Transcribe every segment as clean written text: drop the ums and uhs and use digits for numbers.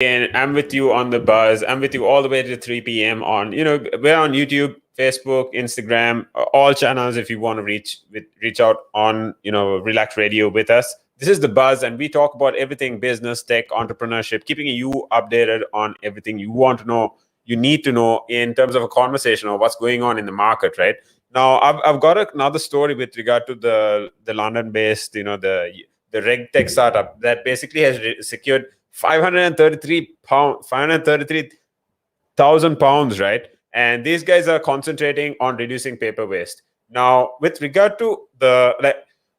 And I'm with you on the buzz. I'm with you all the way to 3 p.m. on, we're on YouTube, Facebook, Instagram, all channels if you want to reach out on, Relax Radio with us. This is the buzz, and we talk about everything business, tech, entrepreneurship, keeping you updated on everything you want to know, you need to know in terms of a conversation or what's going on in the market, right? Now, I've got another story with regard to the London-based, the RegTech startup that basically has secured 533,000 pounds, right? And these guys are concentrating on reducing paper waste. Now, with regard to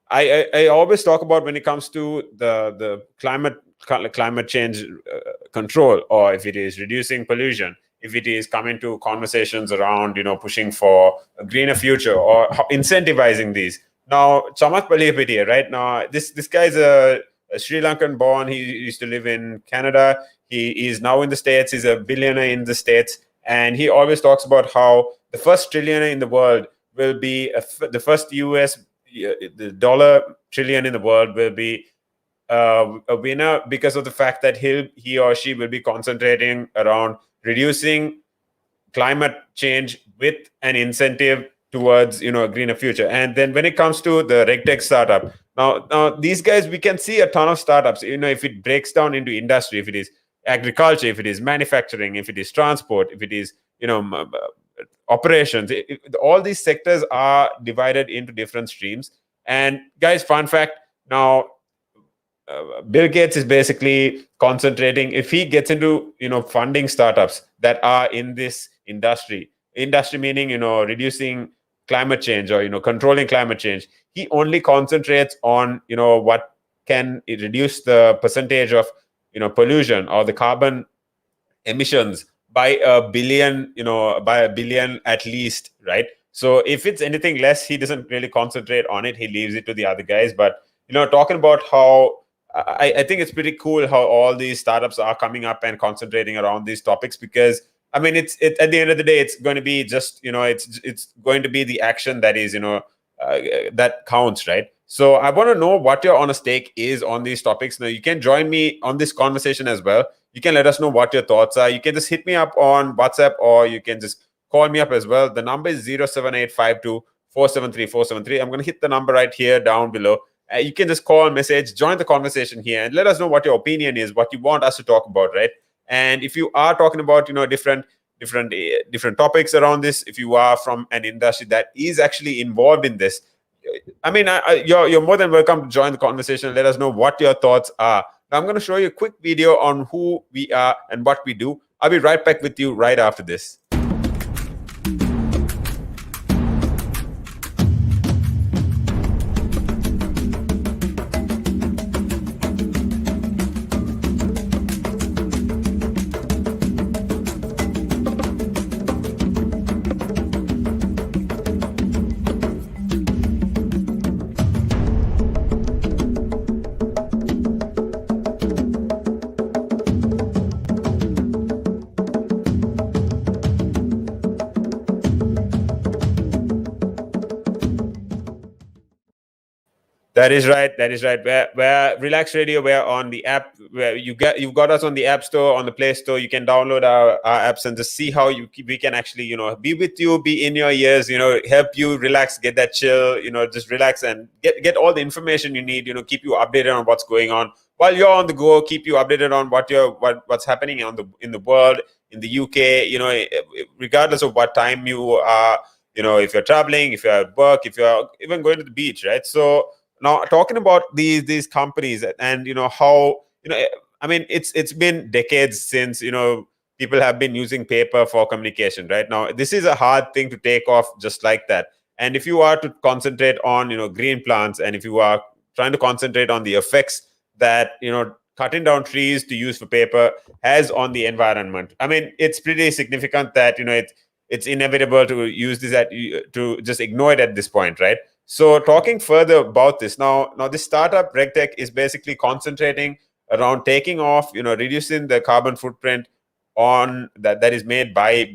I always talk about when it comes to the climate change control, or if it is reducing pollution, if it is coming to conversations around pushing for a greener future or incentivizing these. Now, Chamath Palihapitiya, right now, this guy's a Sri Lankan born. He used to live in Canada. He is now in the States. He's a billionaire in the States. And he always talks about how the first trillionaire in the world will be the first US the dollar trillion in the world will be a winner because of the fact that he or she will be concentrating around reducing climate change with an incentive towards a greener future. And then when it comes to the RegTech startup, now these guys, we can see a ton of startups. If it breaks down into industry, if it is agriculture, if it is manufacturing, if it is transport, if it is operations, all these sectors are divided into different streams. And guys, fun fact, now Bill Gates is basically concentrating, if he gets into funding startups that are in this industry meaning reducing climate change or controlling climate change, he only concentrates on what can reduce the percentage of pollution or the carbon emissions by a billion at least, right? So if it's anything less, he doesn't really concentrate on it. He leaves it to the other guys. But talking about how I think it's pretty cool how all these startups are coming up and concentrating around these topics, because I mean, it's at the end of the day, it's going to be just it's going to be the action that is that counts, right? So I want to know what your honest take is on these topics. Now you can join me on this conversation as well. You can let us know what your thoughts are. You can just hit me up on WhatsApp, or you can just call me up as well. The number is 07852 473 473. I'm going to hit the number right here down below. You can just call, message, join the conversation here, and let us know what your opinion is, what you want us to talk about, right? And if you are talking about different topics around this, if you are from an industry that is actually involved in this, I mean, you're more than welcome to join the conversation. Let us know what your thoughts are. Now, I'm going to show you a quick video on who we are and what we do. I'll be right back with you right after this. That is right. That is right. Where Relax Radio, we're on the app. Where you've got us on the App Store, on the Play Store. You can download our apps and just see how we can actually be with you, be in your ears, help you relax, get that chill, just relax and get all the information you need. Keep you updated on what's going on while you're on the go. Keep you updated on what's happening in the world, in the UK. Regardless of what time you are, if you're traveling, if you're at work, if you're even going to the beach, right? So now, talking about these companies and how I mean, it's been decades since people have been using paper for communication. Right now, this is a hard thing to take off just like that. And if you are to concentrate on green plants, and if you are trying to concentrate on the effects that cutting down trees to use for paper has on the environment, I mean, it's pretty significant that it's inevitable to use this to just ignore it at this point, right? So talking further about this, now this startup RegTech is basically concentrating around taking off, reducing the carbon footprint on that is made by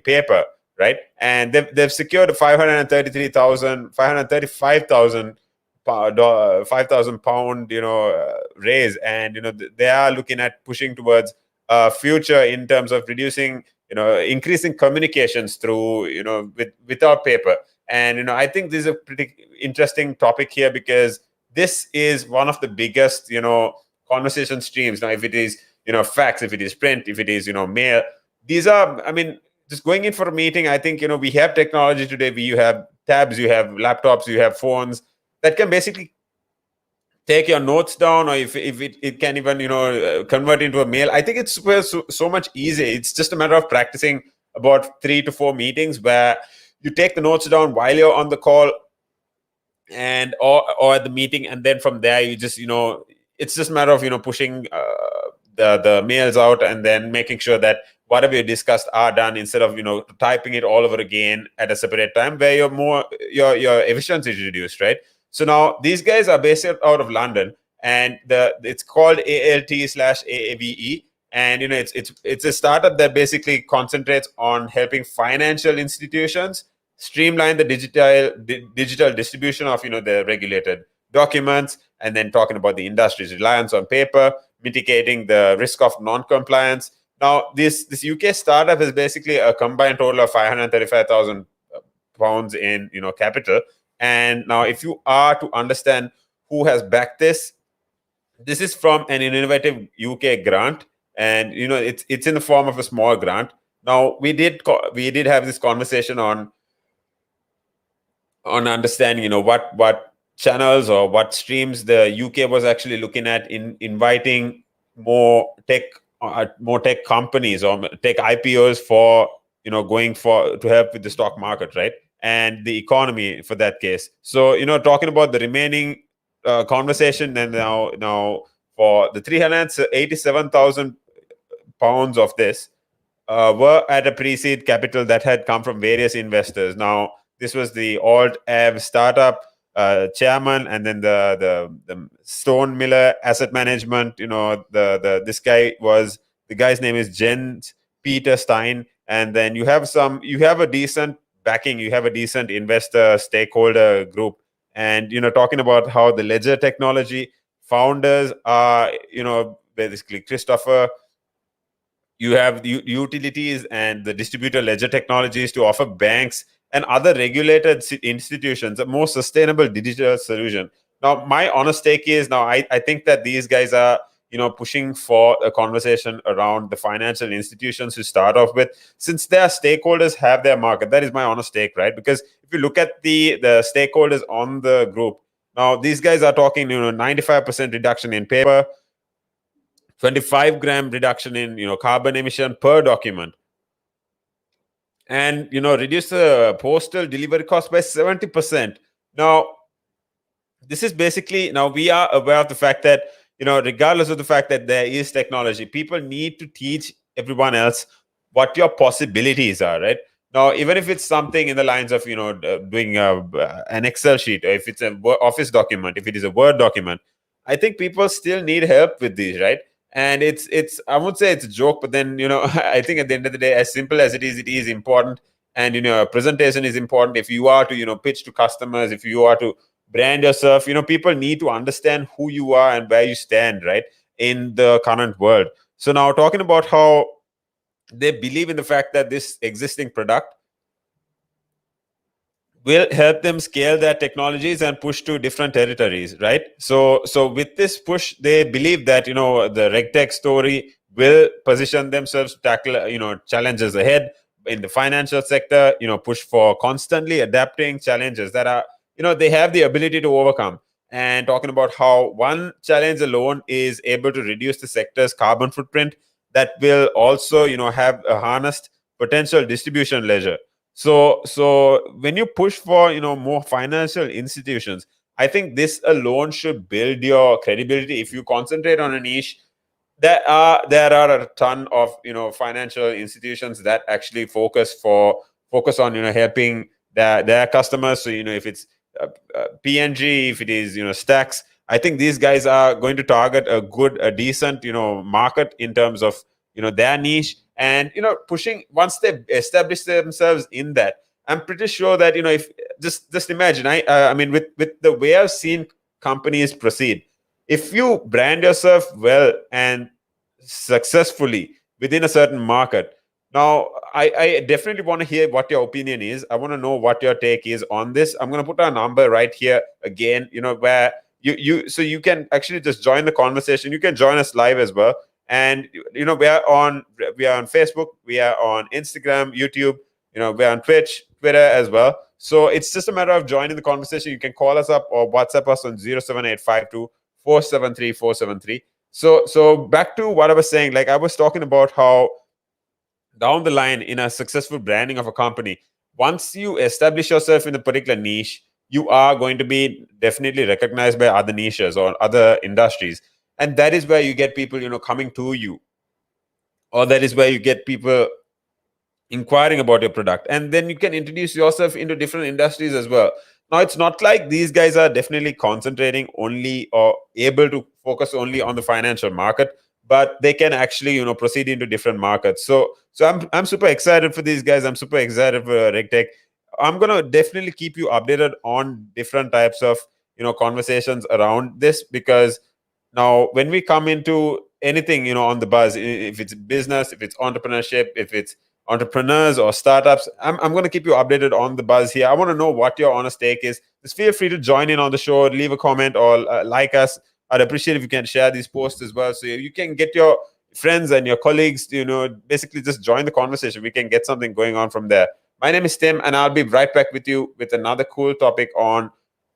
paper, right? And they've secured 535,000 £5,000 raise, and they are looking at pushing towards a future in terms of reducing, increasing communications through, without paper. And I think this is a pretty interesting topic here, because this is one of the biggest conversation streams. Now, if it is fax, if it is print, if it is mail, these are, I mean, just going in for a meeting, I think we have technology today. You have tabs, you have laptops, you have phones that can basically take your notes down, or if it can even convert into a mail. I think it's so much easier. It's just a matter of practicing about 3 to 4 meetings where you take the notes down while you're on the call, and or at the meeting, and then from there you just it's just a matter of pushing the mails out, and then making sure that whatever you discussed are done, instead of typing it all over again at a separate time, where your efficiency is reduced, right? So now these guys are based out of London, and it's called ALT/AAVE, and it's a startup that basically concentrates on helping financial institutions streamline the digital distribution of the regulated documents, and then talking about the industry's reliance on paper, mitigating the risk of non-compliance. Now, this UK startup is basically a combined total of £535,000 in capital. And now, if you are to understand who has backed this is from an innovative UK grant, and it's in the form of a small grant. Now, we did have this conversation on understanding what channels or what streams the UK was actually looking at in inviting more tech companies or tech IPOs for going to help with the stock market, right, and the economy for that case. So talking about the remaining conversation, and now for the £387,000 of this were at a pre-seed capital that had come from various investors. Now, this was the Alt Ave startup chairman, and then the Stone Miller Asset Management. The guy's name is Jens Peter Stein, and then you have a decent backing, you have a decent investor stakeholder group, and talking about how the ledger technology founders are basically Christopher. You have the utilities and the distributed ledger technologies to offer banks and other regulated institutions a more sustainable digital solution. Now, my honest take is, now I think that these guys are pushing for a conversation around the financial institutions to start off with, since their stakeholders have their market. That is my honest take, right? Because if you look at the stakeholders on the group, now these guys are talking 95% reduction in paper, 25-gram reduction in carbon emission per document, and reduce the postal delivery cost by 70%. Now, this is basically, now we are aware of the fact that regardless of the fact that there is technology, people need to teach everyone else what your possibilities are, right? Now, even if it's something in the lines of doing an Excel sheet, or if it's an Office document, if it is a Word document, I think people still need help with these, right? And it's I won't say it's a joke, but then I think at the end of the day, as simple as it is important. And a presentation is important. If you are to pitch to customers, if you are to brand yourself, people need to understand who you are and where you stand, right, in the current world. So now, talking about how they believe in the fact that this existing product will help them scale their technologies and push to different territories, right? So with this push, they believe that the RegTech story will position themselves to tackle challenges ahead in the financial sector. Push for constantly adapting challenges that are they have the ability to overcome. And talking about how one challenge alone is able to reduce the sector's carbon footprint, that will also have a harnessed potential distribution ledger. So when you push for more financial institutions, I think this alone should build your credibility. If you concentrate on a niche, there are a ton of financial institutions that actually focus on helping their customers. So if it's PNG, if it is Stacks, I think these guys are going to target a decent market in terms of their niche. And pushing, once they establish themselves in that, I'm pretty sure that, if just imagine, I mean, with the way I've seen companies proceed, if you brand yourself well and successfully within a certain market. Now, I definitely want to hear what your opinion is. I want to know what your take is on this. I'm going to put our number right here again, where so you can actually just join the conversation. You can join us live as well. And we are on Facebook, we are on Instagram, YouTube, we're on Twitch, Twitter as well. So it's just a matter of joining the conversation. You can call us up or WhatsApp us on 07852 473 473. So back to what I was saying, like I was talking about how down the line in a successful branding of a company, once you establish yourself in a particular niche, you are going to be definitely recognized by other niches or other industries. And that is where you get people, coming to you, or that is where you get people inquiring about your product, and then you can introduce yourself into different industries as well. Now, it's not like these guys are definitely concentrating only or able to focus only on the financial market, but they can actually proceed into different markets. So I'm super excited for these guys. I'm super excited for RegTech. I'm gonna definitely keep you updated on different types of conversations around this, because now when we come into anything on the buzz, if it's business, if it's entrepreneurship, if it's entrepreneurs or startups, I'm going to keep you updated on the buzz here. I want to know what your honest take is. Just feel free to join in on the show, leave a comment, or like us. I'd appreciate if you can share these posts as well, so you can get your friends and your colleagues to basically just join the conversation. We can get something going on from there. My name is Tim, and I'll be right back with you with another cool topic on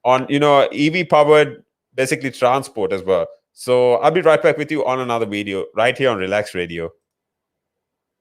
EV powered basically transport as well. So I'll be right back with you on another video right here on Relax Radio.